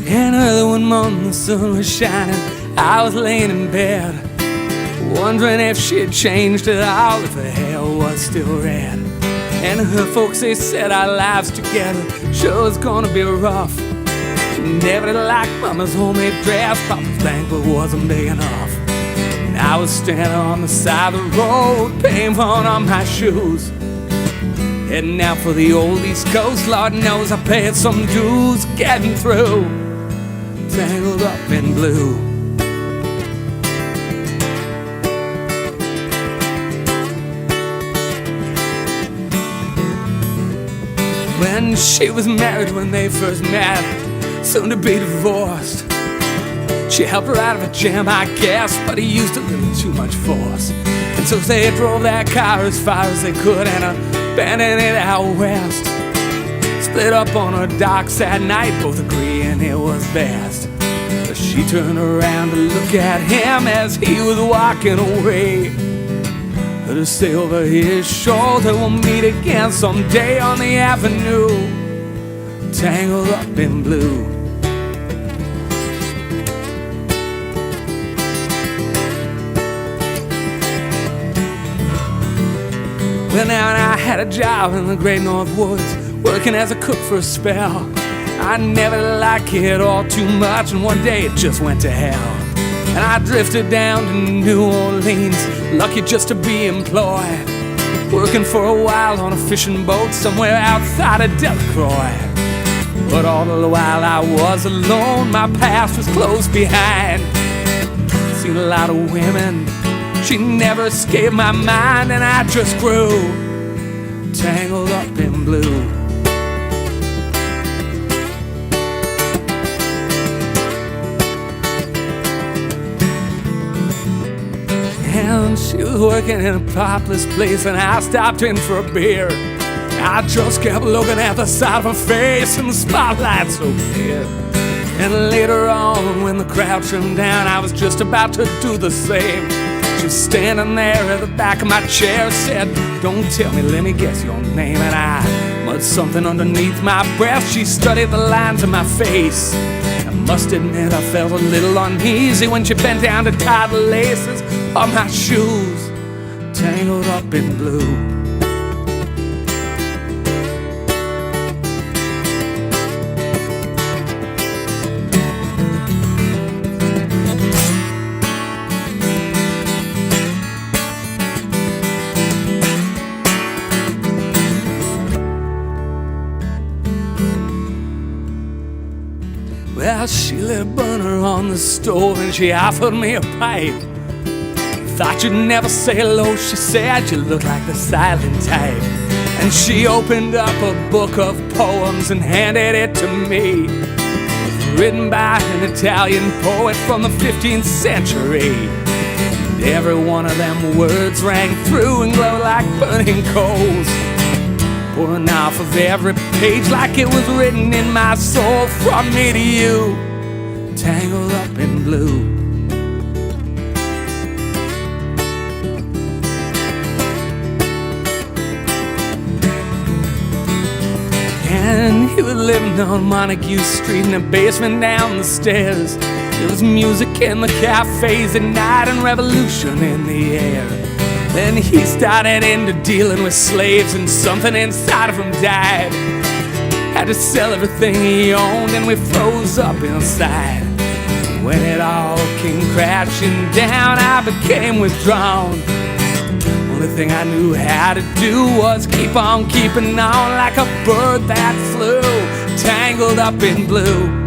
And early one morning the sun was shining, I was laying in bed, wondering if she had changed at all, if her hair was still red. And her folks, they said our lives together sure was gonna be rough. Never did like Mama's homemade dress, Papa's banquet wasn't big enough. And I was standing on the side of the road, paying for all my shoes, heading out for the old East Coast. Lord knows I paid some dues getting through, tangled up in blue. When she was married, when they first met, soon to be divorced. She helped her out of a jam, I guess, but he used a little too much force. And so they drove that car as far as they could and abandoned it out west. Split up on a dark, sad night, both agreeing it was best. But she turned around to look at him as he was walking away, to say over his shoulder, we'll meet again someday on the avenue, tangled up in blue. Well, now I had a job in the great North Woods, working as a cook for a spell. I never liked it all too much, and one day it just went to hell. And I drifted down to New Orleans, lucky just to be employed, working for a while on a fishing boat somewhere outside of Delacroix. But all the while I was alone, my past was close behind. Seen a lot of women, she never escaped my mind, and I just grew tangled up in blue. And she was working in a topless place, and I stopped in for a beer. I just kept looking at the side of her face in the spotlight so clear. And later on, when the crowd trimmed down, I was just about to do the same. She was standing there at the back of my chair, said, "Don't tell me, let me guess your name." And I muttered something underneath my breath. She studied the lines of my face. I must admit I felt a little uneasy when she bent down to tie the laces of my shoes, tangled up in blue. Well, she lit a burner on the stove and she offered me a pipe. Thought you'd never say hello, she said, you look like the silent type. And she opened up a book of poems and handed it to me, written by an Italian poet from the 15th century. And every one of them words rang through and glowed like burning coals, pouring off of every page like it was written in my soul. From me to you, tangled up in blue. And he was living on Montague Street in a basement down the stairs. There was music in the cafes at night and revolution in the air. Then he started into dealing with slaves and something inside of him died. Had to sell everything he owned and we froze up inside. When it all came crashing down, I became withdrawn. Only thing I knew how to do was keep on keeping on like a bird that flew, tangled up in blue.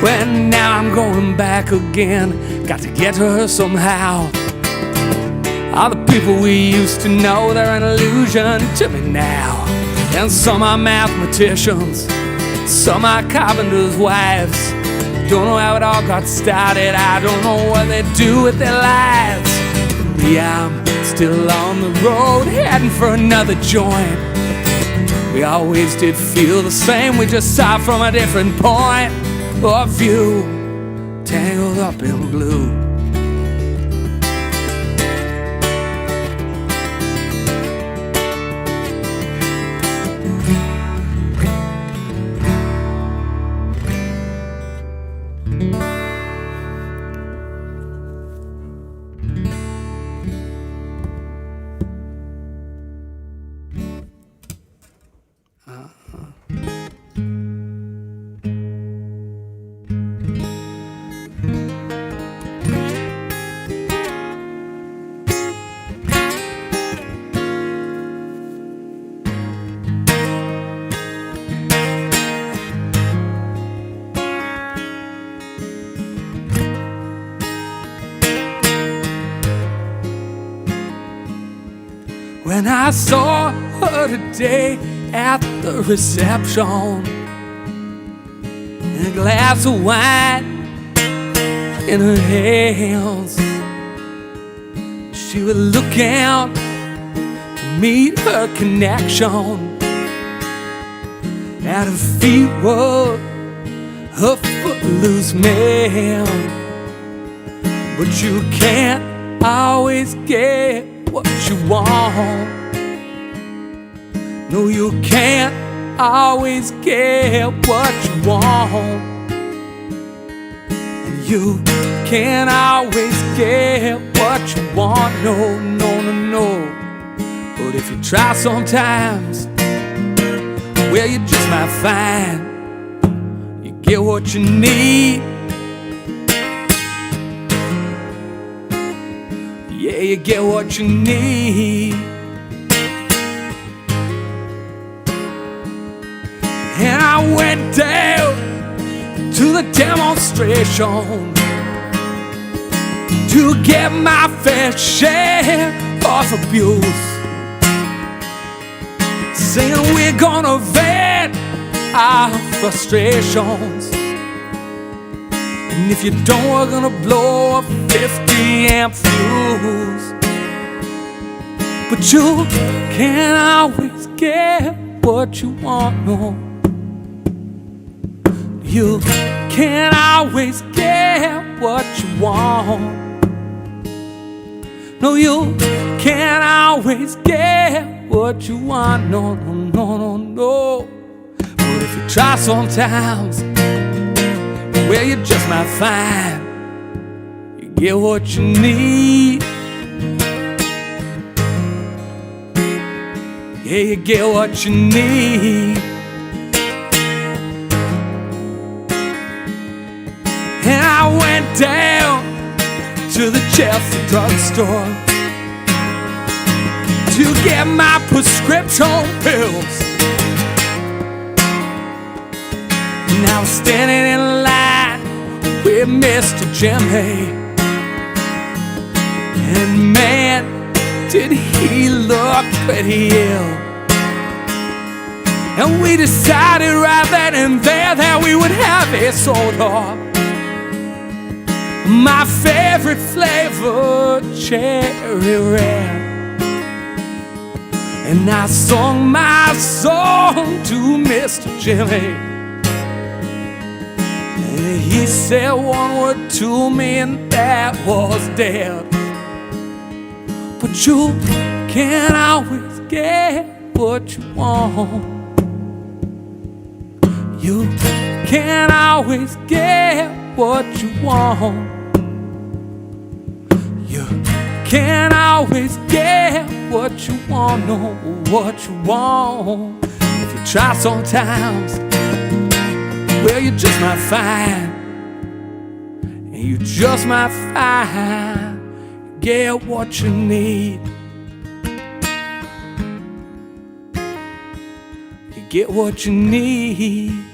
Well, now I'm going back again, got to get to her somehow. All the people we used to know, they're an illusion to me now. And some are mathematicians, some are carpenters' wives. Don't know how it all got started, I don't know what they do with their lives. Me, I'm still on the road, heading for another joint, We always did feel the same, we just saw it from a different point of view, tangled up in blue. When I saw her today at the reception, in a glass of wine in her hands, she was looking to meet her connection. At her feet was a footloose man. But you can't always get what you want. No, you can't always get what you want. And you can't always get what you want. No, no, no, no. But if you try sometimes, well, you just might find you get what you need. Yeah, you get what you need. And I went down to the demonstration to get my fair share of abuse, saying we're gonna vent our frustrations, and if you don't, we're gonna blow a 50-amp fuse. But you can't always get what you want, no. You can't always get what you want. No, you can't always get what you want, no, no, no, no, no. But if you try sometimes, well, you just might find you get what you need. Yeah, you get what you need. And I went down to the Chelsea drugstore to get my prescription pills. And I was standing in line with Mr. Jimmy, and man, did he look pretty ill. And we decided right then and there that we would have a soda, my favorite flavor, cherry red. And I sung my song to Mr. Jimmy, and he said one word to me, and that was dead. But you can't always get what you want. You can't always get what you want. You can't always get what you want, no, what you want. If you try sometimes, well, you just might find, and you just might find, get what you need. You get what you need.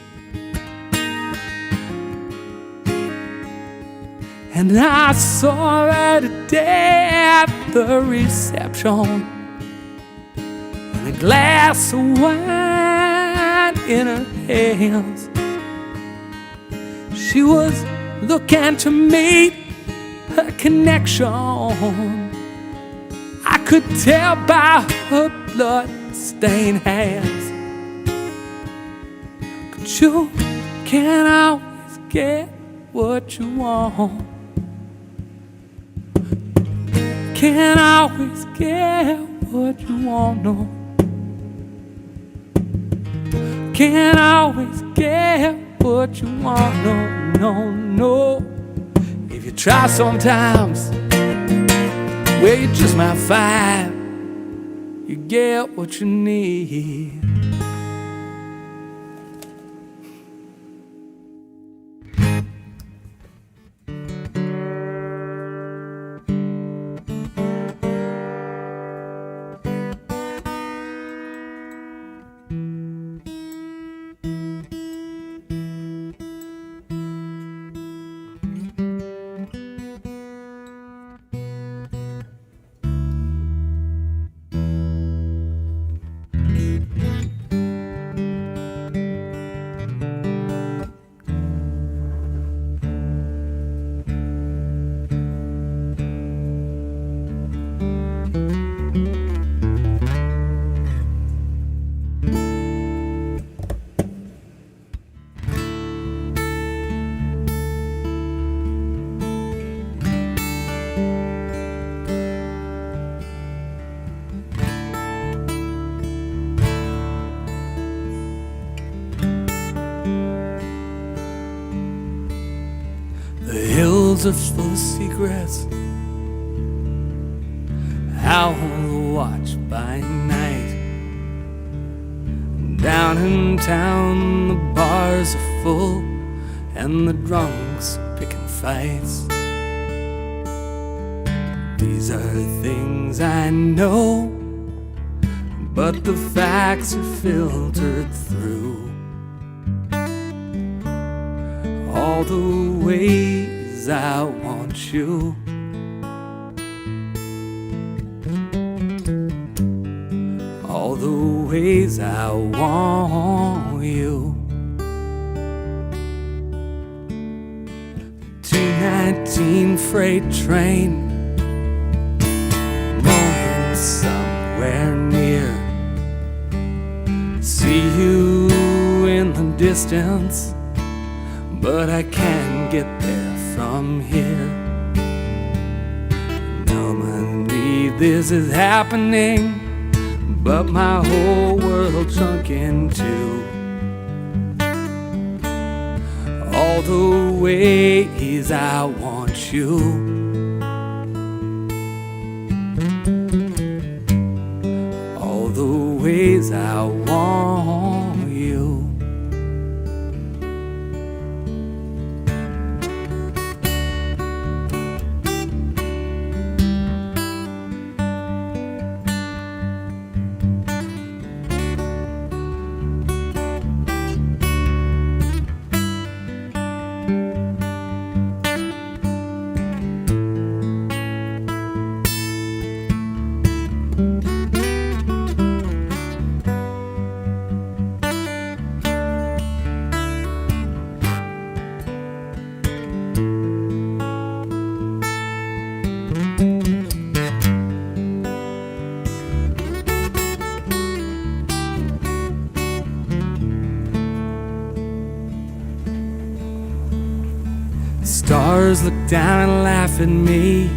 And I saw her today at the reception, and a glass of wine in her hands. She was looking to meet her connection. I could tell by her blood-stained hands. But you can't always get what you want. Can't always get what you want, no. Can't always get what you want, no, no, no. If you try sometimes, well, you just might find you get what you need. The hills are full of secrets, out on the watch by night. Down in town the bars are full and the drunks picking fights. These are things I know, but the facts are filtered through all the ways I want you. All the ways I want you. 219 freight train rolling somewhere near. See you in the distance, but I can't get there from here. Normally this is happening, but my whole world sunk into all the ways I want you. All the ways I want you. Stars look down and laugh at me.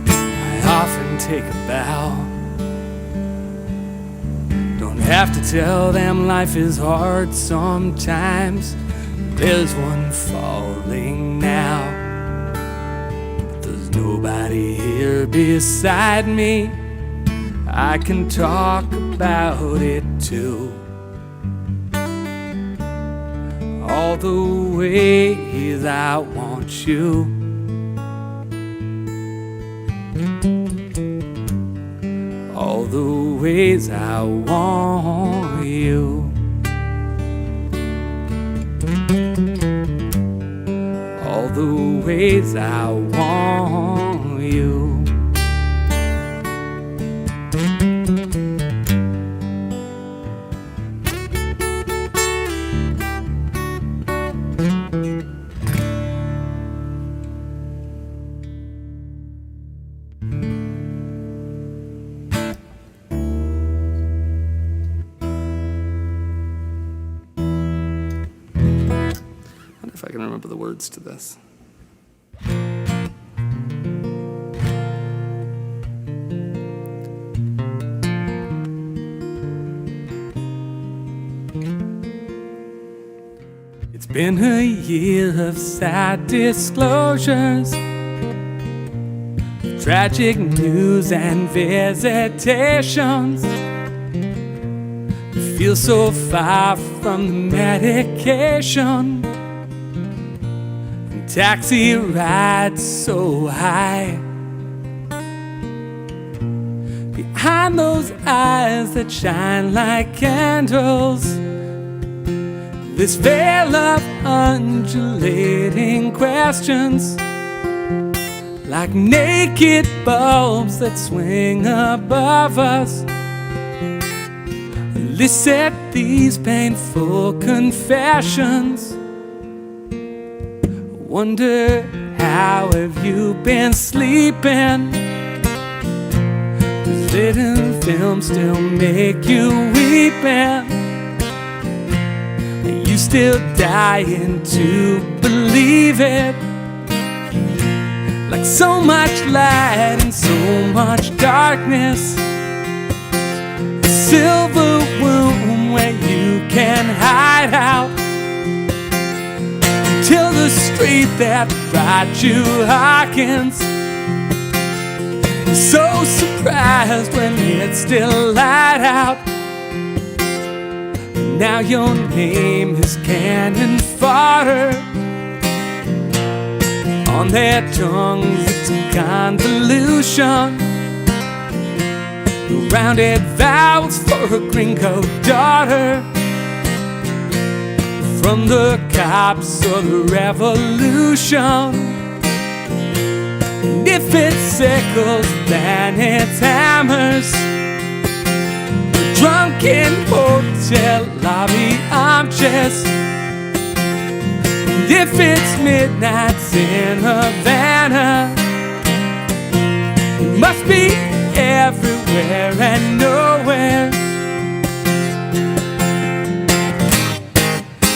I often take a bow. Don't have to tell them life is hard sometimes. There's one falling now, but there's nobody here beside me. I can talk about it too. All the ways I want you. All the ways I want you. All the ways I want you. if I can remember the words to this. It's been a year of sad disclosures, tragic news and visitations. I feel so far from the medication, and taxi rides so high. Behind those eyes that shine like candles, this veil of undulating questions, like naked bulbs that swing above us, elicit these painful confessions. Wonder, how have you been sleeping? Does little film still make you weeping? Are you still dying to believe it? Like so much light and so much darkness, a silver womb where you can hide out, until the street that brought you hearkens. So surprised when it's still light out. Now your name is cannon fodder. On their tongues it's a convolution, rounded vowels for a gringo daughter, from the cops or the revolution. And if it's sickles, then it's hammers, drunken hotel lobby armchairs. And if it's midnights in Havana, it must be everywhere and nowhere.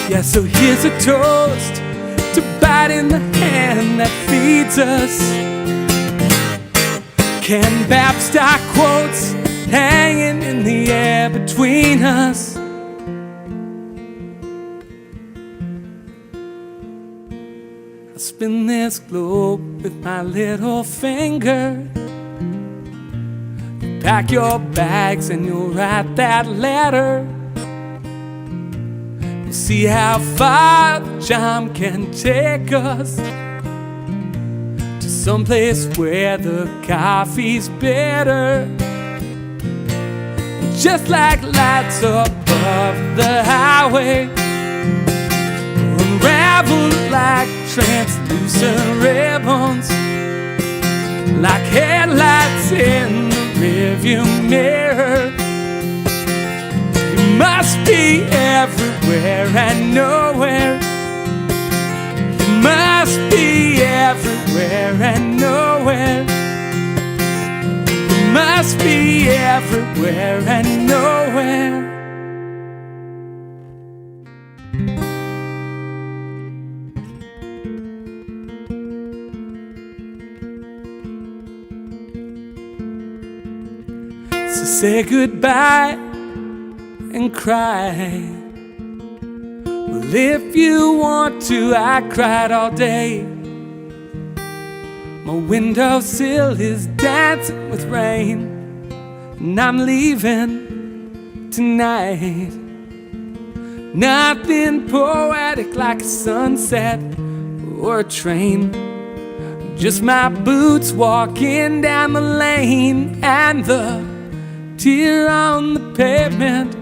Yeah, so here's a toast to biting the hand that feeds us. Ken Babstock quotes hanging in the air between us. I spin this globe with my little finger. You pack your bags and you'll write that letter. We'll see how far the charm can take us, to someplace where the coffee's bitter. Just like lights above the highway, unravel like translucent ribbons, like headlights in the rearview mirror. You must be everywhere and nowhere. You must be everywhere and nowhere. You must be everywhere and nowhere. So say goodbye and cry. Well, if you want to, I cried all day. My windowsill is dancing with rain, and I'm leaving tonight. Nothing poetic like a sunset or a train, just my boots walking down the lane, and the tear on the pavement.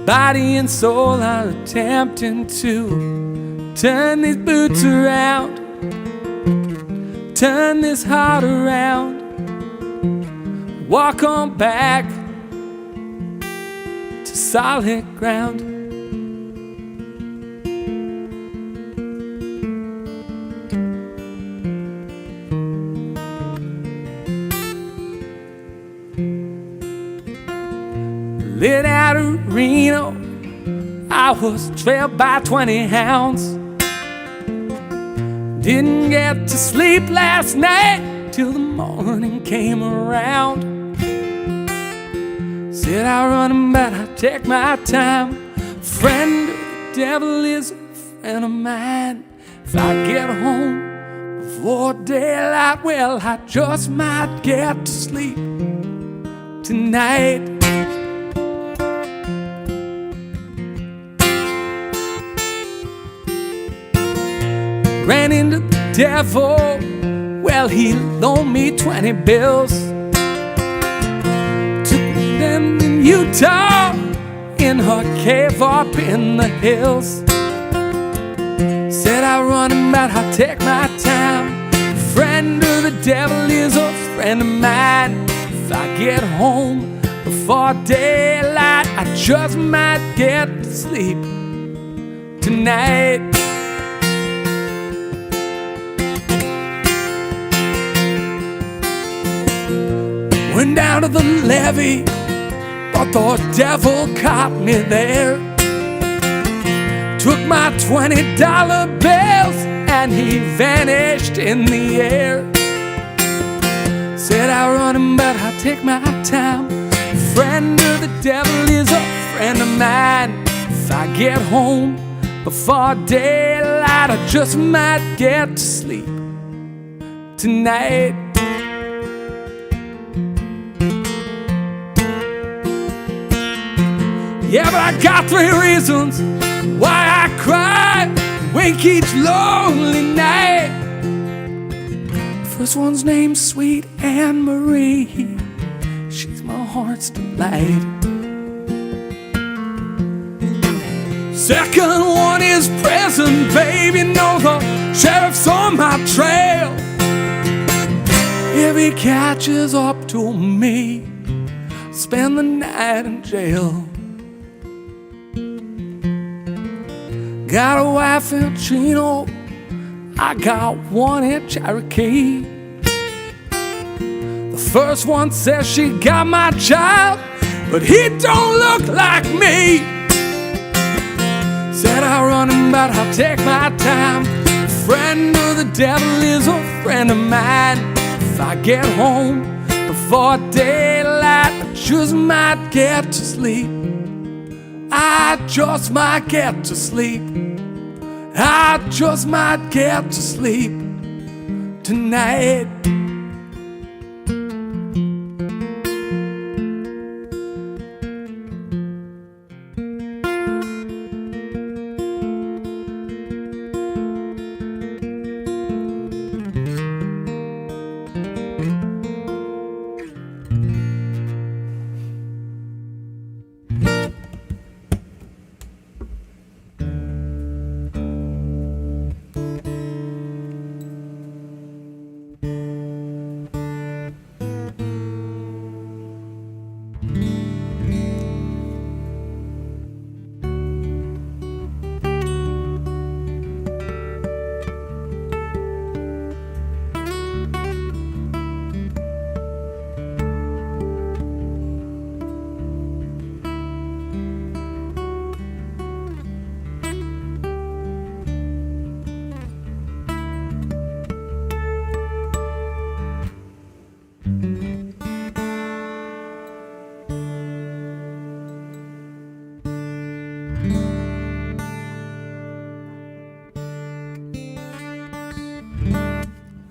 Body and soul are attempting to turn these boots around, turn this heart around, walk on back to solid ground. Lit out of Reno, I was trailed by 20 hounds. Didn't get to sleep last night till the morning came around. Said I run, but I take my time. Friend of the devil is a friend of mine. If I get home before daylight, well, I just might get to sleep tonight. Ran into the devil, well, he loaned me 20 bills. Took them in Utah, in her cave up in the hills. Said I run him out, I take my time. Friend of the devil is a friend of mine. If I get home before daylight, I just might get to sleep tonight. Went down to the levee, but the devil caught me there. Took my $20 bills and he vanished in the air. Said I run him, but I take my time. Friend of the devil is a friend of mine. If I get home before daylight, I just might get to sleep tonight. Yeah, but I got 3 reasons why I cry wink each lonely night. First one's named Sweet Anne Marie. She's my heart's delight. Second one is prison, baby. Know the sheriff's on my trail. If he catches up to me, spend the night in jail. Got a wife in Chino, I got one in Cherokee. The first one says she got my child, but he don't look like me. Said I run him, but I'll take my time. Friend of the devil is a friend of mine. If I get home before daylight, I just might get to sleep. I just might get to sleep. I just might get to sleep tonight.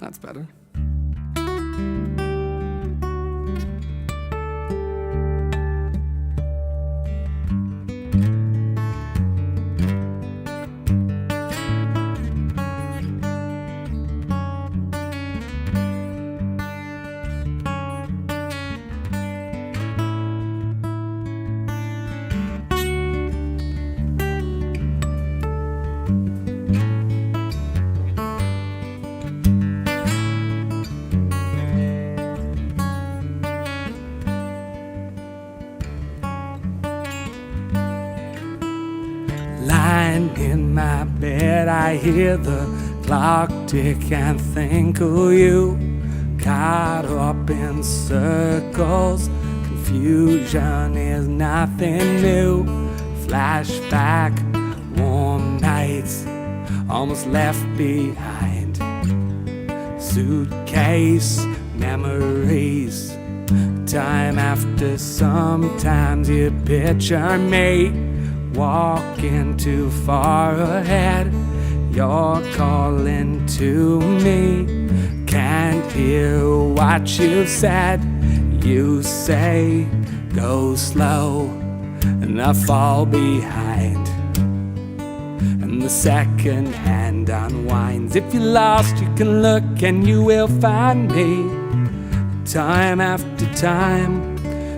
That's better. Lying in my bed, I hear the clock tick and think of you. Caught up in circles, confusion is nothing new. Flashback, warm nights, almost left behind. Suitcase, memories, time after sometimes you picture me walking too far ahead. You're calling to me, can't hear what you said. You say, go slow, and I fall behind. And the second hand unwinds. If you're lost, you can look and you will find me. Time after time.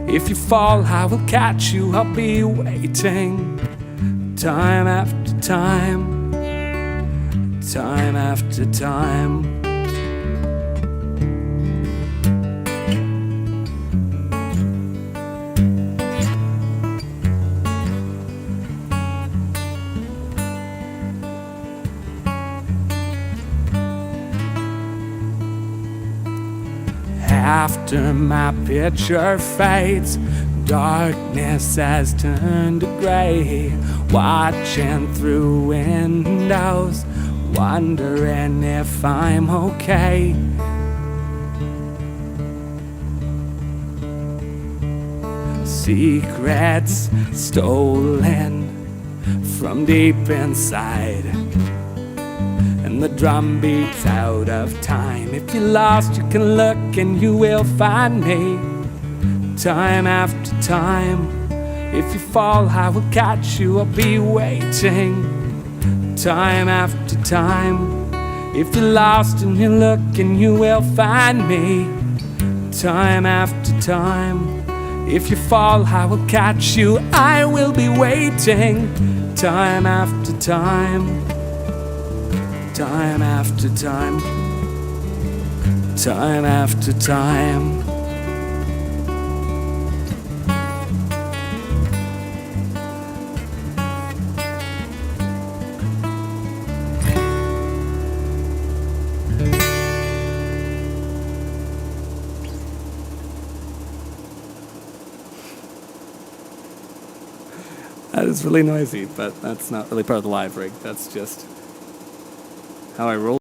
If you fall, I will catch you, I'll be waiting. Time after time. Time after time. After my picture fades, darkness has turned to gray. Watching through windows, wondering if I'm okay. Secrets stolen from deep inside, and the drum beats out of time. If you're lost, you can look and you will find me. Time after time. If you fall, I will catch you, I'll be waiting. Time after time. If you're lost and you look and you will find me. Time after time. If you fall, I will catch you, I will be waiting. Time after time. Time after time. Time after time. That is really noisy, but that's not really part of the live rig. That's just how I roll.